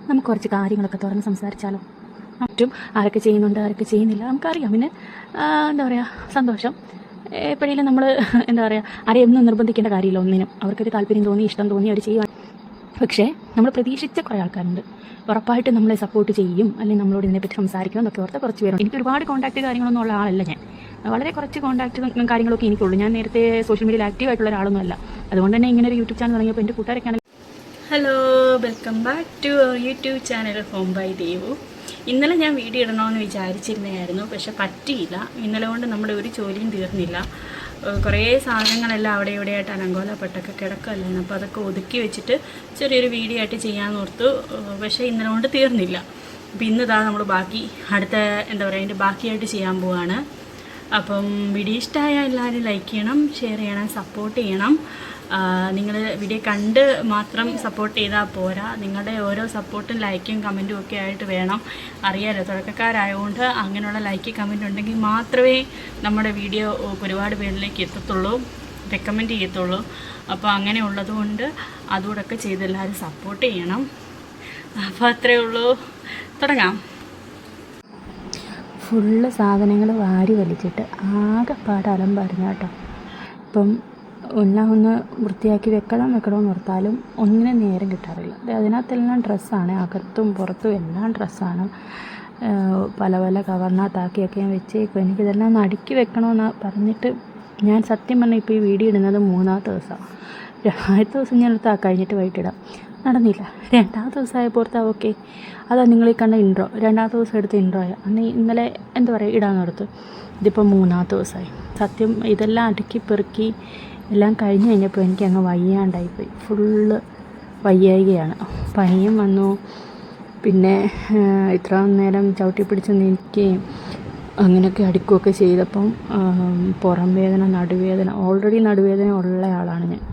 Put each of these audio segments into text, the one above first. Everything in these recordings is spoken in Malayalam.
നമുക്ക് കുറച്ച് കാര്യങ്ങളൊക്കെ തുറന്ന് സംസാരിച്ചാലോ? മറ്റും ആരൊക്കെ ചെയ്യുന്നുണ്ട്, ആരൊക്കെ ചെയ്യുന്നില്ല നമുക്കറിയാം. പിന്നെ എന്താ പറയുക, സന്തോഷം. എപ്പോഴേലും നമ്മൾ എന്താ പറയുക, ആരെയും ഒന്നും നിർബന്ധിക്കേണ്ട കാര്യമില്ല. ഒന്നിനും അവർക്കൊരു താല്പര്യം തോന്നി, ഇഷ്ടം തോന്നി അവർ ചെയ്യുവാൻ. പക്ഷേ നമ്മൾ പ്രതീക്ഷിച്ച കുറേ ആൾക്കാരുണ്ട്, ഉറപ്പായിട്ട് നമ്മളെ സപ്പോർട്ട് ചെയ്യും, അല്ലെങ്കിൽ നമ്മളോട് ഇതിനെപ്പറ്റി സംസാരിക്കും എന്നൊക്കെ ഓർത്ത് കുറച്ച് പേരുണ്ട്. എനിക്ക് ഒരുപാട് കോൺടാക്റ്റ് കാര്യങ്ങളൊന്നും ഉള്ള ആളല്ല ഞാൻ. വളരെ കുറച്ച് കോൺടാക്റ്റ് കാര്യങ്ങളൊക്കെ എനിക്കുള്ളൂ. ഞാൻ നേരത്തെ സോഷ്യൽ മീഡിയയിൽ ആക്റ്റീവ് ആയിട്ടുള്ള ഒരാളൊന്നും അല്ല. അതുകൊണ്ട് തന്നെ ഇങ്ങനെ ഒരു യൂട്യൂബ് ചാനൽ തുടങ്ങിയപ്പോൾ എൻ്റെ കൂട്ടുകാരൊക്കെയാണ്. Hello, welcome back to YouTube channel home by Devu. ഇന്നലെ ഞാൻ വീഡിയോ ഇടണമെന്ന് വിചാരിച്ചിരുന്നതായിരുന്നു, പക്ഷെ പറ്റിയില്ല. ഇന്നലെ കൊണ്ട് നമ്മുടെ ഒരു ജോലിയും തീർന്നില്ല. കുറേ സാധനങ്ങളെല്ലാം അവിടെ ഇവിടെയായിട്ട് അലങ്കോലപ്പെട്ടൊക്കെ കിടക്കല്ലായിരുന്നു. അപ്പോൾ അതൊക്കെ ഒതുക്കി വെച്ചിട്ട് ചെറിയൊരു വീഡിയോ ആയിട്ട് ചെയ്യാമെന്ന് ഓർത്തു. പക്ഷേ ഇന്നലെ കൊണ്ട് തീർന്നില്ല. അപ്പോൾ ഇന്നിതാ നമ്മൾ അടുത്ത എന്താ പറയുക, അതിൻ്റെ ബാക്കിയായിട്ട് ചെയ്യാൻ പോവാണ്. അപ്പം വീഡിയോ ഇഷ്ടമായ എല്ലാവരും ലൈക്ക് ചെയ്യണം, ഷെയർ ചെയ്യണം, സപ്പോർട്ട് ചെയ്യണം. നിങ്ങൾ വീഡിയോ കണ്ട് മാത്രം സപ്പോർട്ട് ചെയ്താൽ പോരാ. നിങ്ങളുടെ ഓരോ സപ്പോർട്ടും ലൈക്കും കമൻറ്റും ഒക്കെ ആയിട്ട് വേണം. അറിയാമല്ലോ, തുടക്കക്കാരായതുകൊണ്ട് അങ്ങനെയുള്ള ലൈക്ക് കമൻറ്റ് ഉണ്ടെങ്കിൽ മാത്രമേ നമ്മുടെ വീഡിയോ ഒരുപാട് പേരിലേക്ക് എത്തത്തുള്ളൂ, റെക്കമെൻഡ് ചെയ്യത്തുള്ളൂ. അപ്പോൾ അങ്ങനെ ഉള്ളതുകൊണ്ട് അതുകൂടൊക്കെ ചെയ്ത് എല്ലാവരും സപ്പോർട്ട് ചെയ്യണം. അപ്പോൾ അത്രയേ ഉള്ളൂ, തുടങ്ങാം. ഫുള്ള് സാധനങ്ങൾ വാരി വലിച്ചിട്ട് ആകെപ്പാട് അലമ്പായിരുന്നു കേട്ടോ. ഇപ്പം എല്ലാം ഒന്ന് വൃത്തിയാക്കി വെക്കണമെന്ന് ഓർത്താലും ഒന്നിനും നേരം കിട്ടാറില്ല. അതിനകത്തെല്ലാം ഡ്രസ്സാണ്, അകത്തും പുറത്തും എല്ലാം ഡ്രസ്സാണ്. പല പല കവറിനകത്താക്കിയൊക്കെ ഞാൻ വെച്ചേക്കും. എനിക്കിതെല്ലാം ഒന്ന് അടുക്കി വെക്കണമെന്ന് പറഞ്ഞിട്ട് ഞാൻ സത്യം പറഞ്ഞാൽ ഇപ്പോൾ ഈ വീഡിയോ ഇടുന്നത് 3-ാമത്തെ ദിവസമാണ്. ആദ്യത്തെ ദിവസം ഞാൻ എടുത്താൽ കഴിഞ്ഞിട്ട് വൈകിട്ടിടാം, നടന്നില്ല. 2-ാമത്തെ ദിവസമായപ്പോൾ ഓർത്താൽ ഓക്കെ, അതാ നിങ്ങൾ ഈ കണ്ട ഇൻട്രോ. 2-ാമത്തെ ദിവസം എടുത്ത് ഇൻട്രോയ അന്ന് ഇന്നലെ എന്താ പറയുക ഇടാൻ നിർത്ത്. ഇതിപ്പോൾ 3-ാമത്തെ ദിവസമായി. സത്യം ഇതെല്ലാം അടുക്കി പെറുക്കി എല്ലാം കഴിഞ്ഞ് കഴിഞ്ഞപ്പോൾ എനിക്ക് അങ്ങ് വയ്യാണ്ടായിപ്പോയി. ഫുള്ള് വയ്യായികയാണ്. പനിയും വന്നു. പിന്നെ ഇത്ര നേരം ചവിട്ടി പിടിച്ച് നിൽക്കുകയും അങ്ങനെയൊക്കെ അടുക്കുകയൊക്കെ ചെയ്തപ്പം പുറം വേദന, നടുവേദന, ഓൾറെഡി നടുവേദന ഉള്ള ആളാണ് ഞാൻ.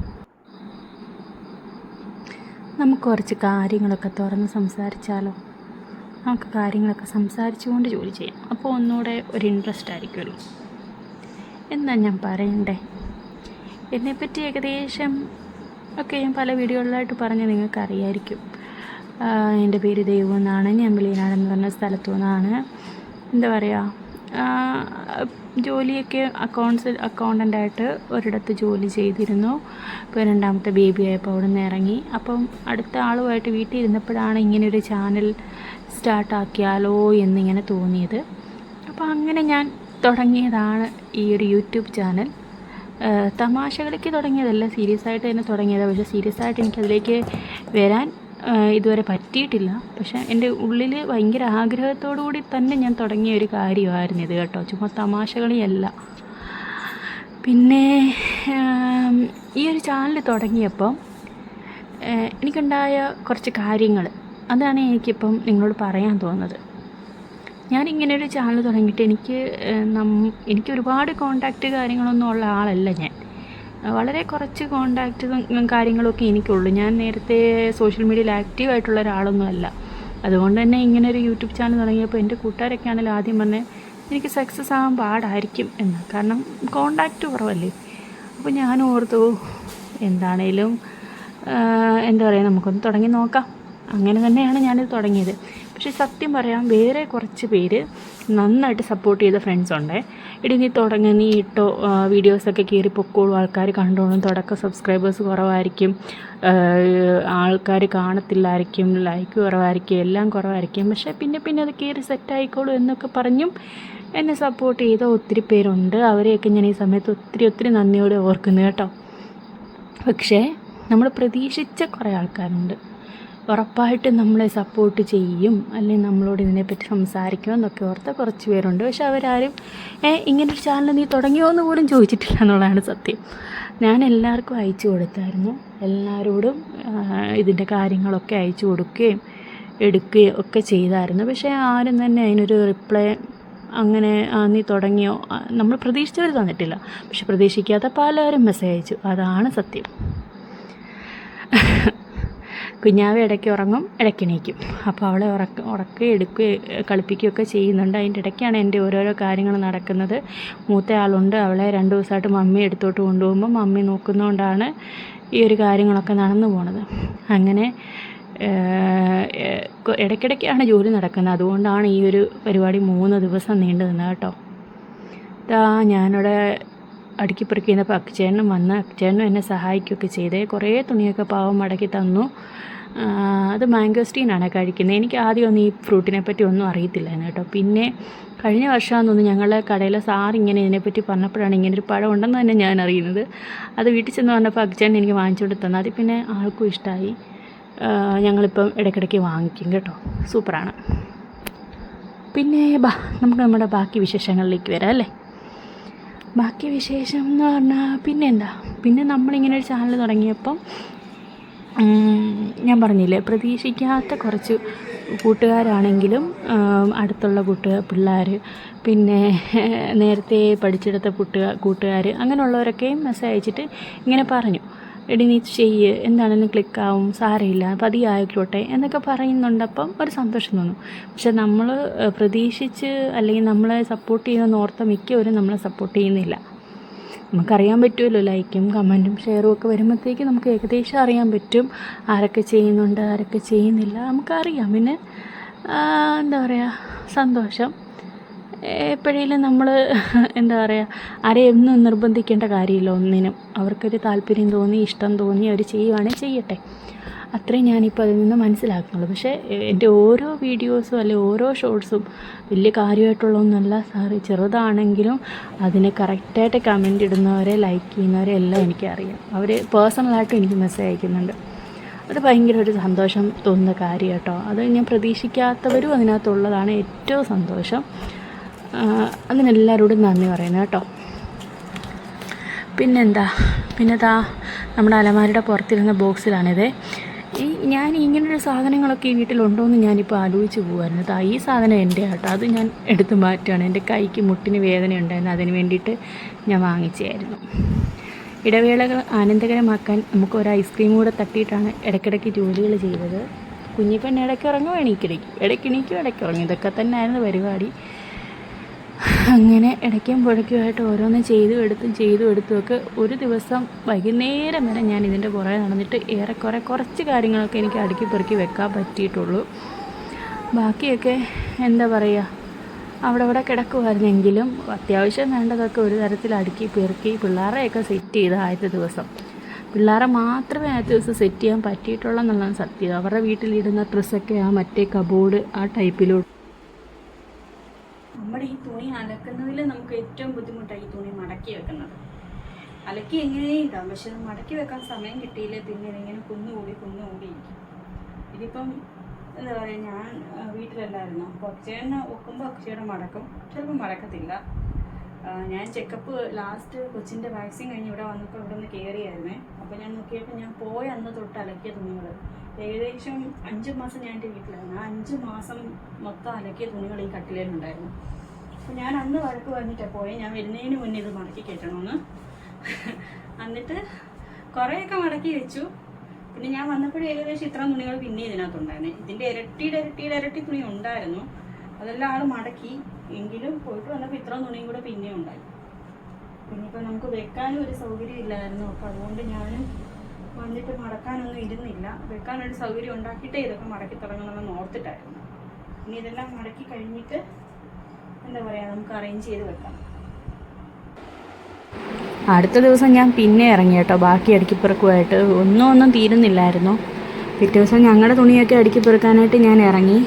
നമുക്ക് കുറച്ച് കാര്യങ്ങളൊക്കെ തുറന്ന് സംസാരിച്ചാലോ? നമുക്ക് കാര്യങ്ങളൊക്കെ സംസാരിച്ചുകൊണ്ട് ജോലി ചെയ്യാം. അപ്പോൾ ഒന്നുകൂടെ ഒരു ഇൻട്രസ്റ്റ് ആയിരിക്കുമല്ലോ. എന്താ ഞാൻ പറയണ്ടേ? എന്നെപ്പറ്റി ഏകദേശം ഒക്കെ ഞാൻ പല വീഡിയോകളിലായിട്ട് പറഞ്ഞ് നിങ്ങൾക്ക് അറിയായിരിക്കും. എൻ്റെ പേര് ദേവു എന്നാണ്. ഞാൻ വെളിയനാടെന്ന് പറഞ്ഞ സ്ഥലത്തു നിന്നാണ്. എന്താ പറയുക, ജോലിയൊക്കെ അക്കൗണ്ടൻ്റായിട്ട് ഒരിടത്ത് ജോലി ചെയ്തിരുന്നു. ഇപ്പോൾ 2-ാമത്തെ ബേബി ആയപ്പോൾ അവിടെ നിന്ന് ഇറങ്ങി. അപ്പം അടുത്ത ആളുമായിട്ട് വീട്ടിൽ ഇരുന്നപ്പോഴാണ് ഇങ്ങനെയൊരു ചാനൽ സ്റ്റാർട്ടാക്കിയാലോ എന്നിങ്ങനെ തോന്നിയത്. അപ്പോൾ അങ്ങനെ ഞാൻ തുടങ്ങിയതാണ് ഈ ഒരു യൂട്യൂബ് ചാനൽ. തമാശകളിലേക്ക് തുടങ്ങിയതല്ല, സീരിയസ് ആയിട്ട് തന്നെ തുടങ്ങിയതാണ്. പക്ഷേ സീരിയസ് ആയിട്ട് എനിക്കതിലേക്ക് വരാൻ ഇതുവരെ പറ്റിയിട്ടില്ല. പക്ഷേ എൻ്റെ ഉള്ളിൽ ഭയങ്കര ആഗ്രഹത്തോടു കൂടി തന്നെ ഞാൻ തുടങ്ങിയ ഒരു കാര്യമായിരുന്നു ഇത് കേട്ടോ, ചുമ്മാ തമാശകളിയല്ല. പിന്നെ ഈ ഒരു ചാനൽ തുടങ്ങിയപ്പം എനിക്കുണ്ടായ കുറച്ച് കാര്യങ്ങൾ, അതാണ് എനിക്കിപ്പം നിങ്ങളോട് പറയാൻ തോന്നുന്നത്. ഞാനിങ്ങനെ ഒരു ചാനൽ തുടങ്ങിയിട്ട് എനിക്ക് ഒരുപാട് കോണ്ടാക്റ്റ് കാര്യങ്ങളൊന്നും ഉള്ള ആളല്ല ഞാൻ. വളരെ കുറച്ച് കോണ്ടാക്റ്റ് കാര്യങ്ങളൊക്കെ എനിക്കുള്ളൂ. ഞാൻ നേരത്തെ സോഷ്യൽ മീഡിയയിൽ ആക്റ്റീവ് ആയിട്ടുള്ള ഒരാളൊന്നും അല്ല. അതുകൊണ്ട് തന്നെ ഇങ്ങനെ ഒരു യൂട്യൂബ് ചാനൽ തുടങ്ങിയപ്പോൾ എൻ്റെ കൂട്ടുകാരൊക്കെ ആണെങ്കിലും ആദ്യം പറഞ്ഞത് എനിക്ക് സക്സസ് ആകാൻ പാടായിരിക്കും എന്ന്, കാരണം കോണ്ടാക്റ്റ് കുറവല്ലേ. അപ്പോൾ ഞാൻ ഓർത്തു എന്താണേലും എന്താ പറയുക, നമുക്കൊന്ന് തുടങ്ങി നോക്കാം. അങ്ങനെ തന്നെയാണ് ഞാനിത് തുടങ്ങിയത്. പക്ഷേ സത്യം പറയാം, വേറെ കുറച്ച് പേര് നന്നായിട്ട് സപ്പോർട്ട് ചെയ്ത ഫ്രണ്ട്സുണ്ട്. ഇടി നീ തുടങ്ങി, നീ ഇട്ടോ, വീഡിയോസൊക്കെ കയറി പൊക്കോളൂ, ആൾക്കാർ കണ്ടോളും, തുടക്കം സബ്സ്ക്രൈബേഴ്സ് കുറവായിരിക്കും, ആൾക്കാർ കാണത്തില്ലായിരിക്കും, ലൈക്ക് കുറവായിരിക്കും, എല്ലാം കുറവായിരിക്കും, പക്ഷേ പിന്നെ അത് കയറി സെറ്റായിക്കോളൂ എന്നൊക്കെ പറഞ്ഞും എന്നെ സപ്പോർട്ട് ചെയ്ത ഒത്തിരി പേരുണ്ട്. അവരെയൊക്കെ ഞാൻ ഈ സമയത്ത് ഒത്തിരി നന്ദിയോടെ ഓർക്കുന്നു കേട്ടോ. പക്ഷേ നമ്മൾ പ്രതീക്ഷിച്ച കുറേ ആൾക്കാരുണ്ട്, ഉറപ്പായിട്ടും നമ്മളെ സപ്പോർട്ട് ചെയ്യും, അല്ലെങ്കിൽ നമ്മളോട് ഇതിനെപ്പറ്റി സംസാരിക്കും എന്നൊക്കെ ഓർത്ത കുറച്ച് പേരുണ്ട്. പക്ഷെ അവരാരും ഇങ്ങനൊരു ചാനൽ നീ തുടങ്ങിയോ എന്ന് പോലും ചോദിച്ചിട്ടില്ല എന്നുള്ളതാണ് സത്യം. ഞാൻ എല്ലാവർക്കും അയച്ചു കൊടുത്തായിരുന്നു, എല്ലാവരോടും ഇതിൻ്റെ കാര്യങ്ങളൊക്കെ അയച്ചു കൊടുക്കുകയും എടുക്കുകയും ഒക്കെ ചെയ്തായിരുന്നു. പക്ഷേ ആരും തന്നെ അതിനൊരു റിപ്ലൈ അങ്ങനെ നീ തുടങ്ങിയോ, നമ്മൾ പ്രതീക്ഷിച്ചവർ തന്നിട്ടില്ല. പക്ഷെ പ്രതീക്ഷിക്കാത്ത പലരും മെസ്സേജ് അയച്ചു, അതാണ് സത്യം. കുഞ്ഞാവ് ഇടയ്ക്ക് ഉറങ്ങും, ഇടയ്ക്ക് എണീക്കും. അപ്പോൾ അവളെ എടുക്കുകയും കളിപ്പിക്കുകയൊക്കെ ചെയ്യുന്നുണ്ട്. അതിൻ്റെ ഇടയ്ക്കാണ് എൻ്റെ ഓരോരോ കാര്യങ്ങൾ നടക്കുന്നത്. മൂത്ത ആളുണ്ട്, അവളെ 2 ദിവസമായിട്ട് മമ്മി എടുത്തോട്ട് കൊണ്ടുപോകുമ്പോൾ മമ്മി നോക്കുന്നതുകൊണ്ടാണ് ഈ ഒരു കാര്യങ്ങളൊക്കെ നടന്നു പോണത്. അങ്ങനെ ഇടയ്ക്കിടയ്ക്കാണ് ജോലി നടക്കുന്നത്. അതുകൊണ്ടാണ് ഈ ഒരു പരിപാടി 3 ദിവസം നീണ്ടു നിന്നത് കേട്ടോ. ഞാനിവിടെ അടുക്കി പെറുക്കി ചെയ്യുന്നപ്പോൾ അക്ഷയനും വന്ന് അക്ഷയനും എന്നെ സഹായിക്കുകയൊക്കെ ചെയ്തേ. കുറേ തുണിയൊക്കെ പാവം മടക്കി തന്നു. അത് മാംഗോസ്റ്റീനാണ് കഴിക്കുന്നത്. എനിക്ക് ആദ്യമൊന്നും ഈ ഫ്രൂട്ടിനെ പറ്റി ഒന്നും അറിയത്തില്ലായിരുന്നു കേട്ടോ. പിന്നെ കഴിഞ്ഞ വർഷമാണെന്ന് തോന്നുന്നു ഞങ്ങളുടെ കടയിലെ സാർ ഇങ്ങനെ ഇതിനെപ്പറ്റി പറഞ്ഞപ്പോഴാണ് ഇങ്ങനൊരു പഴം ഉണ്ടെന്ന് തന്നെ ഞാൻ അറിയുന്നത്. അത് വീട്ടിൽ ചെന്ന് പറഞ്ഞപ്പോൾ അക്ഷയൻ എനിക്ക് വാങ്ങിച്ചുകൊണ്ട് തന്നു. അത് പിന്നെ ആൾക്കും ഇഷ്ടമായി. ഞങ്ങളിപ്പം ഇടയ്ക്കിടയ്ക്ക് വാങ്ങിക്കും കേട്ടോ. സൂപ്പറാണ്. പിന്നെ നമുക്ക് നമ്മുടെ ബാക്കി വിശേഷങ്ങളിലേക്ക് വരാം അല്ലേ. ബാക്കി വിശേഷം എന്ന് പറഞ്ഞാൽ പിന്നെ നമ്മളിങ്ങനെ ഒരു ചാനൽ തുടങ്ങിയപ്പം ഞാൻ പറഞ്ഞില്ലേ, പ്രതീക്ഷിക്കാത്ത കുറച്ച് കൂട്ടുകാരാണെങ്കിലും അടുത്തുള്ള പിള്ളേർ, പിന്നെ നേരത്തെ പഠിച്ചെടുത്ത കൂട്ടുകാർ അങ്ങനെയുള്ളവരൊക്കെയും മെസ്സേജ് അയച്ചിട്ട് ഇങ്ങനെ പറഞ്ഞു, എടി നീ ചെയ്യ്, എന്താണെങ്കിലും ക്ലിക്കാവും, സാരമില്ല, പതിയായിക്കോട്ടെ എന്നൊക്കെ പറയുന്നുണ്ടപ്പം ഒരു സന്തോഷം തോന്നും. പക്ഷെ നമ്മൾ പ്രതീക്ഷിച്ച് അല്ലെങ്കിൽ നമ്മളെ സപ്പോർട്ട് ചെയ്യുമെന്ന് ഓർത്ത മിക്കവരും നമ്മളെ സപ്പോർട്ട് ചെയ്യുന്നില്ല. നമുക്കറിയാൻ പറ്റുമല്ലോ, ലൈക്കും കമൻറ്റും ഷെയറും ഒക്കെ വരുമ്പോഴത്തേക്ക് നമുക്ക് ഏകദേശം അറിയാൻ പറ്റും ആരൊക്കെ ചെയ്യുന്നുണ്ട് ആരൊക്കെ ചെയ്യുന്നില്ല, നമുക്കറിയാം. പിന്നെ എന്താ പറയുക, സന്തോഷം. എപ്പോഴേലും നമ്മൾ ആരെയൊന്നും നിർബന്ധിക്കേണ്ട കാര്യമില്ല ഒന്നിനും. അവർക്കൊരു താല്പര്യം തോന്നി ഇഷ്ടം തോന്നി അവർ ചെയ്യുവാണെങ്കിൽ ചെയ്യട്ടെ, അത്രയും ഞാനിപ്പോൾ അതിൽ നിന്ന് മനസ്സിലാക്കുന്നുള്ളൂ. പക്ഷേ എൻ്റെ ഓരോ വീഡിയോസും അല്ലെങ്കിൽ ഓരോ ഷോർട്സും വലിയ കാര്യമായിട്ടുള്ളതൊന്നുമല്ല. ചെറുതാണെങ്കിലും അതിന് കറക്റ്റായിട്ട് കമൻ്റ് ഇടുന്നവരെ, ലൈക്ക് ചെയ്യുന്നവരെ എല്ലാം എനിക്കറിയാം. അവർ പേഴ്സണലായിട്ടും എനിക്ക് മെസ്സേജ് അയക്കുന്നുണ്ട്. അത് ഭയങ്കര ഒരു സന്തോഷം തോന്നുന്ന കാര്യം കേട്ടോ. അത് ഞാൻ പ്രതീക്ഷിക്കാത്തവരും അതിനകത്തുള്ളതാണ് ഏറ്റവും സന്തോഷം. അതിനെല്ലാവരോടും നന്ദി പറയുന്നത് കേട്ടോ. പിന്നെ നമ്മുടെ അലമാരിയുടെ പുറത്തിരുന്ന ബോക്സിലാണിത്. ഞാൻ ഇങ്ങനൊരു സാധനങ്ങളൊക്കെ ഈ വീട്ടിലുണ്ടോയെന്ന് ഞാനിപ്പോൾ ആലോചിച്ച് പോകുമായിരുന്നു. ഈ സാധനം എൻ്റെ കേട്ടോ. അത് ഞാൻ എടുത്ത് മാറ്റുകയാണ്. എൻ്റെ കൈക്ക് മുട്ടിന് വേദന ഉണ്ടായിരുന്നു, അതിന് വേണ്ടിയിട്ട് ഞാൻ വാങ്ങിച്ചായിരുന്നു. ഇടവേളകൾ ആനന്ദകരമാക്കാൻ നമുക്ക് ഒരു ഐസ്ക്രീം കൂടെ തട്ടിയിട്ടാണ് ഇടയ്ക്കിടയ്ക്ക് ജോലികൾ ചെയ്തത്. കുഞ്ഞിപ്പെണ്ണ് ഇടയ്ക്ക് ഇറങ്ങും, ഇടയ്ക്കെണീക്കും, ഇടയ്ക്കിറങ്ങും. ഇതൊക്കെ തന്നെയായിരുന്നു പരിപാടി. അങ്ങനെ ഇടയ്ക്കും പുഴയ്ക്കുമായിട്ട് ഓരോന്ന് ചെയ്തു എടുത്തുമൊക്കെ ഒരു ദിവസം വൈകുന്നേരം വരെ ഞാൻ ഇതിൻ്റെ പുറകെ നടന്നിട്ട് ഏറെക്കുറെ കുറച്ച് കാര്യങ്ങളൊക്കെ എനിക്ക് അടുക്കി പെറുക്കി വെക്കാൻ പറ്റിയിട്ടുള്ളൂ. ബാക്കിയൊക്കെ എന്താ പറയുക, അവിടെ കിടക്കുമായിരുന്നെങ്കിലും അത്യാവശ്യം വേണ്ടതൊക്കെ ഒരു തരത്തിൽ അടുക്കി പെറുക്കി പിള്ളേരെയൊക്കെ സെറ്റ് ചെയ്ത് ആദ്യത്തെ ദിവസം. പിള്ളേരെ മാത്രമേ ആദ്യത്തെ ദിവസം സെറ്റ് ചെയ്യാൻ പറ്റിയിട്ടുള്ളൂ എന്നുള്ളതാണ് സത്യം. അവരുടെ വീട്ടിലിടുന്ന ഡ്രസ്സൊക്കെ മറ്റേ കബോർഡ് ടൈപ്പിലോട്ട്. നമ്മുടെ ഈ തുണി അലക്കുന്നതിൽ നമുക്ക് ഏറ്റവും ബുദ്ധിമുട്ടായി ഈ തുണി മടക്കി വെക്കുന്നത്. അലക്കി എങ്ങനെയും ഇടാം, പക്ഷെ മടക്കി വെക്കാൻ സമയം കിട്ടിയില്ല. പിന്നെ ഇതിങ്ങനെ കുന്നുകൂടി ഇരിക്കും. ഇതിപ്പം എന്താ പറയുക, ഞാൻ വീട്ടിലല്ലായിരുന്നു. അപ്പോൾ അക്ഷയനെ ഒക്കുമ്പോൾ അക്ഷയുടെ മടക്കും, ചിലപ്പോൾ മടക്കത്തില്ല. ഞാൻ ചെക്കപ്പ് ലാസ്റ്റ് കൊച്ചിൻ്റെ വാക്സിൻ കഴിഞ്ഞ് ഇവിടെ വന്നപ്പോൾ ഇവിടെ നിന്ന് കയറിയായിരുന്നേ. അപ്പോൾ ഞാൻ നോക്കിയപ്പോൾ ഞാൻ പോയ അന്ന് തൊട്ട് അലക്കിയ തുണികൾ ഏകദേശം 5 മാസം ഞാൻ എൻ്റെ വീട്ടിലായിരുന്നു. ആ 5 മാസം മൊത്തം അലക്കിയ തുണികൾ ഈ കട്ടിലേലുണ്ടായിരുന്നു. അപ്പോൾ ഞാൻ അന്ന് വഴക്ക് പറഞ്ഞിട്ടാണ് പോയി, ഞാൻ വരുന്നതിന് മുന്നേ ഇത് മടക്കി കയറ്റണമെന്ന്. എന്നിട്ട് കുറേയൊക്കെ മടക്കി വെച്ചു. പിന്നെ ഞാൻ വന്നപ്പോഴും ഏകദേശം ഇത്ര തുണികൾ പിന്നെ ഇതിനകത്തുണ്ടായിരുന്നു. ഇതിൻ്റെ ഇരട്ടി തുണി ഉണ്ടായിരുന്നു. അതെല്ലാം ആൾ മടക്കി. എങ്കിലും പോയിട്ട് വന്നപ്പോൾ ഇത്ര തുണിയും കൂടെ പിന്നെയും ഉണ്ടായി. പിന്നെ ഇപ്പം നമുക്ക് വെക്കാനും ഒരു സൗകര്യം ഇല്ലായിരുന്നു. അപ്പോൾ അതുകൊണ്ട് ഞാനും വന്നിട്ട് മടക്കാനൊന്നും ഇരുന്നില്ല. വെക്കാനൊരു സൗകര്യം ഉണ്ടാക്കിയിട്ടേ ഇതൊക്കെ മടക്കി തുടങ്ങണമെന്ന് ഓർത്തിട്ടായിരുന്നു. ഇനി ഇതെല്ലാം മടക്കി കഴിഞ്ഞിട്ട് എന്താ പറയുക, നമുക്ക് അറേഞ്ച് ചെയ്ത് വെക്കാം. അടുത്ത ദിവസം ഞാൻ പിന്നെ ഇറങ്ങി കേട്ടോ. ബാക്കി അടുക്കിപ്പെറുക്കുമായിട്ട് ഒന്നും തീരുന്നില്ലായിരുന്നു. പിറ്റേ ദിവസം ഞങ്ങളുടെ തുണിയൊക്കെ അടുക്കിപ്പെറുക്കാനായിട്ട് ഞാൻ ഇറങ്ങി.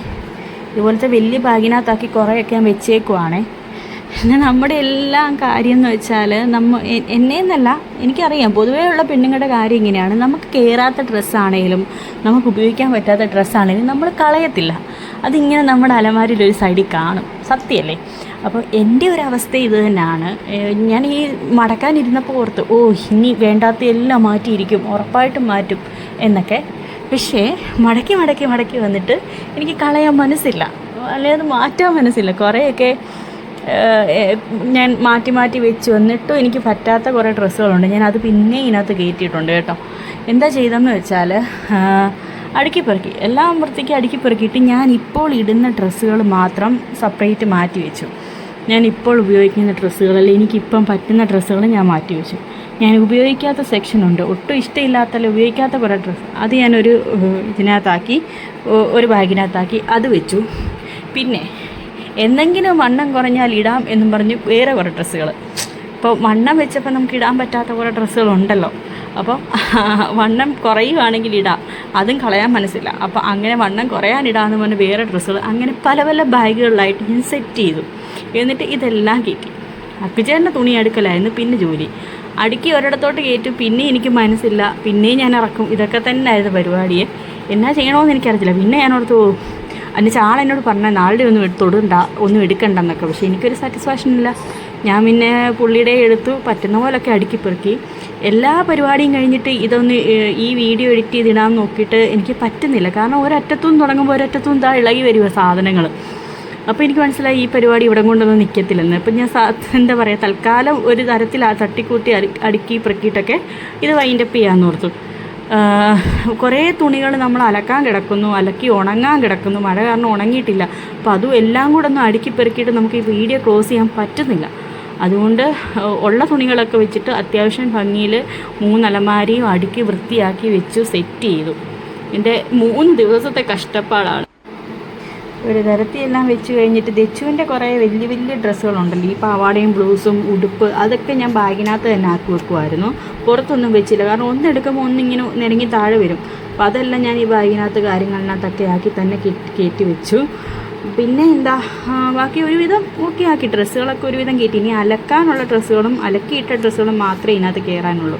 ഇതുപോലത്തെ വലിയ ബാഗിനകത്താക്കി കുറേയൊക്കെ ഞാൻ വെച്ചേക്കുവാണേ. പിന്നെ നമ്മുടെ എല്ലാം കാര്യം എന്ന് വെച്ചാൽ എന്നെന്നല്ല, എനിക്കറിയാം പൊതുവേ ഉള്ള പെണ്ണുങ്ങളുടെ കാര്യം ഇങ്ങനെയാണ്. നമുക്ക് കയറാത്ത ഡ്രസ്സാണേലും നമുക്ക് ഉപയോഗിക്കാൻ പറ്റാത്ത ഡ്രസ്സാണേലും നമ്മൾ കളയത്തില്ല. അതിങ്ങനെ നമ്മുടെ അലമാരിയിൽ ഒരു സൈഡിൽ കാണും, സത്യമല്ലേ? അപ്പോൾ എൻ്റെ ഒരു അവസ്ഥ ഇത് തന്നെയാണ്. ഞാൻ ഈ മടക്കാനിരുന്നപ്പോൾ ഓർത്ത്, ഇനി വേണ്ടാത്ത എല്ലാം മാറ്റിയിരിക്കും, ഉറപ്പായിട്ടും മാറ്റും എന്നൊക്കെ. പക്ഷേ മടക്കി വന്നിട്ട് എനിക്ക് കളയാൻ മനസ്സില്ല, അല്ലെങ്കിൽ അത് മാറ്റാൻ മനസ്സില്ല. കുറേയൊക്കെ ഞാൻ മാറ്റി വെച്ച് വന്നിട്ടും എനിക്ക് പറ്റാത്ത കുറേ ഡ്രസ്സുകളുണ്ട്. ഞാൻ അത് പിന്നെ ഇതിനകത്ത് കയറ്റിയിട്ടുണ്ട് കേട്ടോ. എന്താ ചെയ്തതെന്ന് വെച്ചാൽ അടുക്കിപ്പെറുക്കി എല്ലാം വൃത്തിക്ക് അടുക്കിപ്പെറുക്കിയിട്ട് ഞാൻ ഇപ്പോൾ ഇടുന്ന ഡ്രസ്സുകൾ മാത്രം സെപ്പറേറ്റ് മാറ്റി വെച്ചു. ഞാൻ ഇപ്പോൾ ഉപയോഗിക്കുന്ന ഡ്രസ്സുകളിൽ എനിക്കിപ്പം പറ്റുന്ന ഡ്രസ്സുകൾ ഞാൻ മാറ്റി വെച്ചു. ഞാൻ ഉപയോഗിക്കാത്ത സെക്ഷനുണ്ട്, ഒട്ടും ഇഷ്ടമില്ലാത്തല്ല ഉപയോഗിക്കാത്ത കുറേ ഡ്രസ്സ്, അത് ഞാനൊരു ഇതിനകത്താക്കി, ഒരു ബാഗിനകത്താക്കി അത് വെച്ചു. പിന്നെ എന്തെങ്കിലും വണ്ണം കുറഞ്ഞാൽ ഇടാം എന്നും പറഞ്ഞ് വേറെ കുറേ ഡ്രസ്സുകൾ. ഇപ്പോൾ വണ്ണം വെച്ചപ്പോൾ നമുക്ക് ഇടാൻ പറ്റാത്ത കുറേ ഡ്രസ്സുകളുണ്ടല്ലോ. അപ്പം വണ്ണം കുറയുവാണെങ്കിൽ ഇടാം, അതും കളയാൻ മനസ്സില്ല. അപ്പോൾ അങ്ങനെ വണ്ണം കുറയാനിടാമെന്ന് പറഞ്ഞ് വേറെ ഡ്രസ്സുകൾ, അങ്ങനെ പല പല ബാഗുകളിലായിട്ട് ഞാൻ സെറ്റ് ചെയ്തു. എന്നിട്ട് ഇതെല്ലാം കയറ്റി. അക്കുചേട്ടൻ്റെ തുണി അടുക്കലായിരുന്നു പിന്നെ ജോലി. അടുക്കി ഒരിടത്തോട്ട് കയറ്റും, പിന്നെ എനിക്ക് മനസ്സില്ല, പിന്നെയും ഞാൻ ഇറക്കും. ഇതൊക്കെ തന്നെ ആയിരുന്നു പരിപാടിയെ. എന്നാ ചെയ്യണമെന്ന് എനിക്കറിയില്ല. പിന്നെ ഞാനോടത്ത് പോകും. എന്നിട്ട് ആളെന്നോട് പറഞ്ഞാൽ നാളെ ഒന്നും തൊടണ്ട, ഒന്നും എടുക്കണ്ടെന്നൊക്കെ. പക്ഷേ എനിക്കൊരു സാറ്റിസ്ഫാക്ഷൻ ഇല്ല. ഞാൻ പിന്നെ പുള്ളിയുടെ എടുത്തു പറ്റുന്ന പോലൊക്കെ അടുക്കി പെറുക്കി. എല്ലാ പരിപാടിയും കഴിഞ്ഞിട്ട് ഇതൊന്ന് ഈ വീഡിയോ എഡിറ്റ് ചെയ്തിടാൻ നോക്കിയിട്ട് എനിക്ക് പറ്റുന്നില്ല. കാരണം ഒരറ്റത്തും തുടങ്ങുമ്പോൾ ഒരറ്റത്തും ഇളകി വരുക സാധനങ്ങൾ. അപ്പോൾ എനിക്ക് മനസ്സിലായി ഈ പരിപാടി ഇവിടെ കൊണ്ടൊന്നും നിൽക്കത്തില്ലെന്ന്. അപ്പം ഞാൻ എന്താ പറയുക, തൽക്കാലം ഒരു തരത്തിൽ ആ തട്ടിക്കൂട്ടി അടുക്കി പെറുക്കിയിട്ടൊക്കെ ഇത് വൈൻഡപ്പ് ചെയ്യാമെന്ന് ഓർത്തു. കുറേ തുണികൾ നമ്മൾ അലക്കാൻ കിടക്കുന്നു, അലക്കി ഉണങ്ങാൻ കിടക്കുന്നു, മഴ കാരണം ഉണങ്ങിയിട്ടില്ല. അപ്പോൾ അതും എല്ലാം കൂടെ ഒന്ന് അടുക്കി പെറുക്കിയിട്ട് നമുക്ക് ഈ വീഡിയോ ക്ലോസ് ചെയ്യാൻ പറ്റുന്നില്ല. അതുകൊണ്ട് ഉള്ള തുണികളൊക്കെ വെച്ചിട്ട് അത്യാവശ്യം ഭംഗിയിൽ 3 അലമാരിയും അടുക്കി വൃത്തിയാക്കി വെച്ചു, സെറ്റ് ചെയ്തു. എൻ്റെ 3 ദിവസത്തെ കഷ്ടപ്പാടാണ്. ഒരു തരത്തിയെല്ലാം വെച്ച് കഴിഞ്ഞിട്ട് ദച്ചുവിൻ്റെ കുറേ വലിയ വലിയ ഡ്രസ്സുകളുണ്ടല്ലോ, ഈ പാവാടയും ബ്ലൗസും ഉടുപ്പ്, അതൊക്കെ ഞാൻ ബാഗിനകത്ത് തന്നെ ആക്കി വെക്കുമായിരുന്നു. പുറത്തൊന്നും വെച്ചില്ല, കാരണം ഒന്നെടുക്കുമ്പോൾ ഒന്നിങ്ങനെ നിരങ്ങി താഴെ വരും. അപ്പോൾ അതെല്ലാം ഞാൻ ഈ ബാഗിനകത്ത് കാര്യങ്ങളിനകത്തൊക്കെ ആക്കി തന്നെ കയറ്റി വെച്ചു. പിന്നെ എന്താ, ബാക്കി ഒരുവിധം ഓക്കെ ആക്കി, ഡ്രസ്സുകളൊക്കെ ഒരുവിധം കയറ്റി. ഇനി അലക്കാനുള്ള ഡ്രസ്സുകളും അലക്കിയിട്ട ഡ്രസ്സുകളും മാത്രമേ ഇതിനകത്ത് കയറാനുള്ളൂ.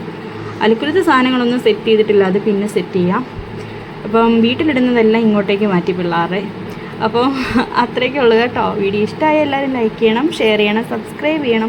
അലക്കുലത്തെ സാധനങ്ങളൊന്നും സെറ്റ് ചെയ്തിട്ടില്ല, അത് പിന്നെ സെറ്റ് ചെയ്യാം. അപ്പം വീട്ടിലിടുന്നതെല്ലാം ഇങ്ങോട്ടേക്ക് മാറ്റി പിള്ളേരെ. അപ്പോൾ അത്രയൊക്കെ ഉള്ളൂ കേട്ടോ. വീഡിയോ ഇഷ്ടമായ എല്ലാവരും ലൈക്ക് ചെയ്യണം, ഷെയർ ചെയ്യണം, സബ്സ്ക്രൈബ് ചെയ്യണം.